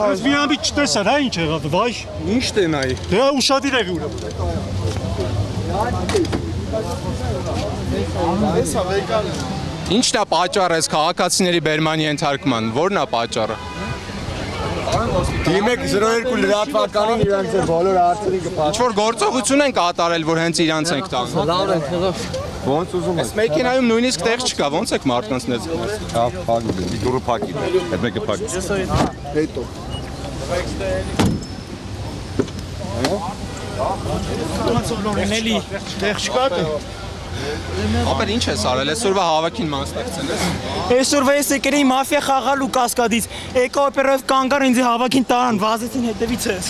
Ես մի ամի չտեսար, հա ինչ եղավ, վայ։ Ինչ տենայի։ Դե ուշադիր եղի ուրա։ Ինչն է պատճառը այս քաղաքացիների բերման ենթարկման, որն է պատճառը։ Դիմեք 02 լրատվականին իրանց բոլոր հարցերին կպատասխանեն։ Ինչ որ գործողություն են կատարել, որ հենց իրանց ենք տանում։ Լավ են, խղով։ Ոնց ուզում Այս մեքենայում նույնիսկ տեղ չկա, ոնց եք մարդկանց ներս։ Հա, փակի, դուրը փակի։ Այդ մեկը փակի։ Հետո։ Լորենելի, տեղ չկա դե։ Ապեր ինչ ես արել, այսօրվա հավաքին մասնակցել ես։ Այսօրվա ես եկել էի մաֆիա խաղալու Կասկադից, եկա օպերայով կանգար ինձ հավաքին տարան, վազեցին հետևից ես։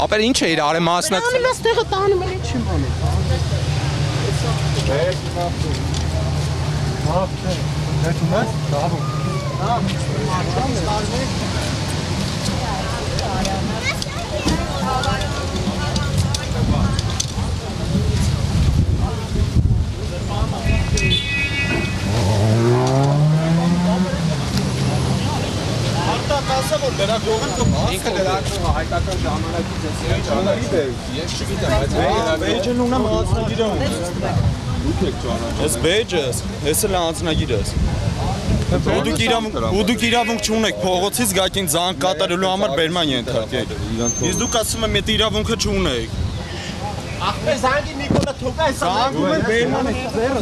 Ապեր ինչ էիր արել մասնակցել։ Ամենաս տեղը տանում էլ չեմ անում։ Ինքը լրագրողը հայկական ժամանակից ես չգիտեմ, բայց Բեյջն ունա անձնագիրը ունի։ Ես բեյջս, ես էլ անձնագիրս։ Ու դուք իրավունք չունեք փողոցից գակին զանգ կատարելու համար բերման ենթարկեք։ Իսկ դուք ասում եք մեծ իրավունքը չունեք։ Ախպեր զանգի Նիկոլա թողա այս Զանգում են բերման է ձեռը։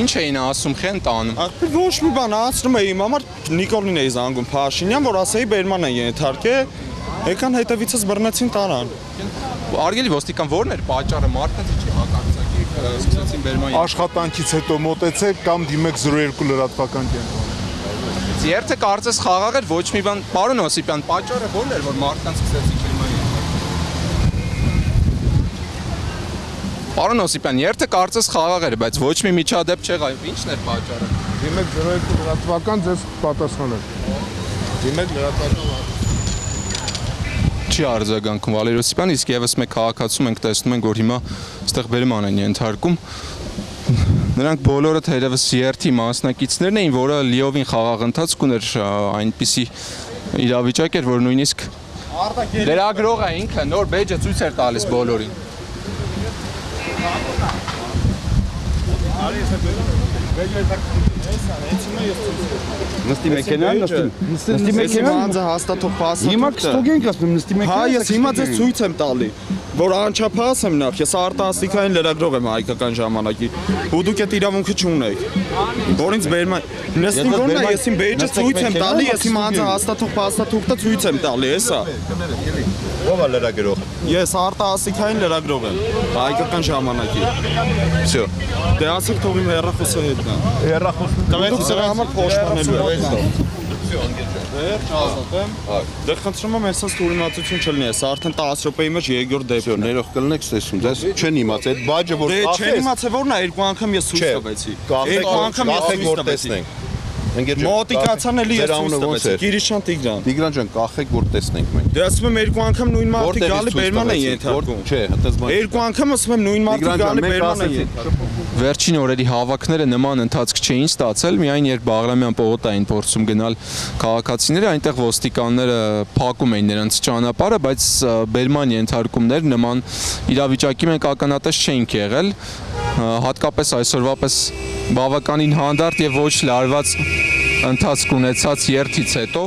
ինչ էին ասում, խեն տանում։ Ախպեր ոչ մի բան ասում էի իմ համար Նիկոլին էի զանգում Փաշինյան, որ ասեի բերման են ենթարկել, եկան հետևիցս բռնեցին տարան։ Արգելի ոստիկան ո՞րն էր պատճառը, մարդկանց ինչի հակարծակի սկսեցին բերման։ Աշխատանքից հետո մոտեցեք կամ դիմեք 02 լրատվական կենտրոն։ Երթը կարծես խաղաղ էր, ոչ մի բան, պարոն Օսիպյան, պատճառը ո՞րն էր, որ մարդկանց սկսեցին բերման։ Պարոն Օսիպյան, երթը կարծես խաղաղ էր, բայց ոչ մի միջադեպ չեղավ, ի՞նչն էր պատճառը։ Դիմեք 02 լրատվական ձեզ պատասխանեն։ Դիմեք լրատվական Չի արձագանքում Վալերի Օսիպյան, իսկ եւս մեկ քաղաքացու ենք տեսնում ենք, որ հիմա այստեղ բերման են ենթարկում։ Նրանք բոլորը թերևս երթի մասնակիցներն էին, որը լիովին խաղաղ ընթացք ուներ, այնպիսի իրավիճակ էր, որ նույնիսկ լրագրողը ինքը նոր բեյջը ցույց էր տալիս բոլորին։ Նստի մեքենան, նստի մեքենան, անձը հաստատող փաստաթուղթը։ Հիմա կստոգենք ասում, նստի մեքենան։ Հա, ես հիմա ձեզ ցույց եմ տալի, որ անչափահաս եմ նախ, ես արտասթիկային լրագրող եմ հայկական ժամանակի։ Ու դուք այդ իրավունքը չունեք։ Որ ինձ բերման, նստի որն է, ես իմ բեյջը ցույց եմ տալի, ես իմ անձը հաստատող փաստաթուղթը ցույց եմ տալի, հեսա։ ով է լրագրող։ Ես արտասթիկային լրագրող եմ հայկական ժամանակի։ Всё։ Դե ասեք թող իմ հեռախոսը հետ գա։ Հեռախոսը Տվեցի սրա համար փոշմանելու է։ Դե խնդրում եմ հեսա ստորիմացություն չլինի, հեսա արդեն 10 րոպեի մեջ երկրորդ դեպքն է։ ներող կլնեք տեսում, դες չեն իմաց այդ բաժը որ Դե չեն իմացե որն է, երկու անգամ ես ցույց տվեցի։ Երկու անգամ ես ցույց տվեցի։ Մոտիկացան էլի ես ցույց տվեցի։ Գիրիշյան Տիգրան։ Տիգրան ջան, կախեք որ տեսնենք մենք։ Դե ասում եմ երկու անգամ նույն մարդիկ գալի բերման են ենթարկում։ Չէ, հտզման։ Երկու անգամ ասում եմ նույն մարդիկ գալի բերման են ենթարկում։ վերջին օրերի հավաքները նման ընթացք չէին ստացել, միայն երբ Բաղրամյան պողոտ էին փորձում գնալ քաղաքացիները, այնտեղ ոստիկանները փակում էին նրանց ճանապարհը, բայց բերման ենթարկումներ նման իրավիճակի մենք ականատես չէինք եղել, հատկապես այսօրվա պես բավականին հանդարտ եւ ոչ լարված ընթացք ունեցած երթից հետո